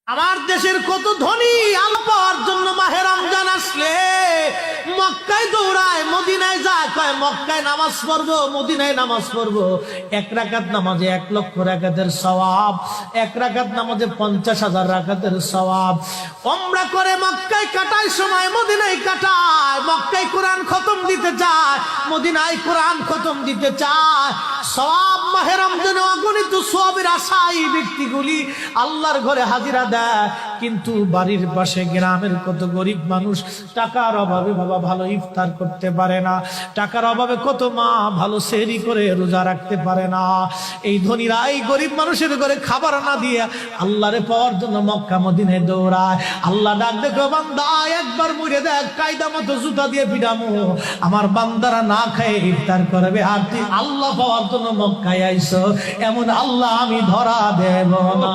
আমার দেশের কত ধনী আলো পাওয়ার জন্য মাহে রমজান আসলে মক্কায় দৌড়ায়, মদিনায় যায়, কয় মক্কায় নামাজ পড়বো, মদিনায় নামাজ পড়বো। এক রাকাত নামাজে 1,00,000 রাকাতের সওয়াব, এক রাকাত নামাজে 50,000 রাকাতের সওয়াব। উমরা করে মক্কায় কাটায় সময় মদিনায় কাটায়, মক্কায় কোরআন খতম দিতে চায়, মদিনায় কোরআন খতম দিতে চায়। সওয়াব মাহে রমজানে অগণিত সওয়াবের আশায় ব্যক্তিগুলি আল্লাহর ঘরে হাজিরা দেয়, কিন্তু বাড়ির পাশে গ্রামের কত গরিব মানুষ টাকার অভাবে বাবা ভালো ইফতার করতে পারে না, টাকার অভাবে কত মা ভালো সেহরি করে রোজা রাখতে পারে না। এই ধনীরা এই গরিব মানুষের ঘরে খাবার না দিয়ে আল্লাহরে পাওয়ার জন্য মক্কা মদিনায় দৌড়ায়। আল্লাহ ডাক দেখো, বান্দা একবার মরে দেখ, কায়দা মতো জুতা দিয়ে পিটামো, আমার বান্দারা না খায় ইফতার করবে, আর তুই আল্লাহ পাওয়ার জন্য মক্কায় আইছো, এমন আল্লাহ আমি ধরা দেব না।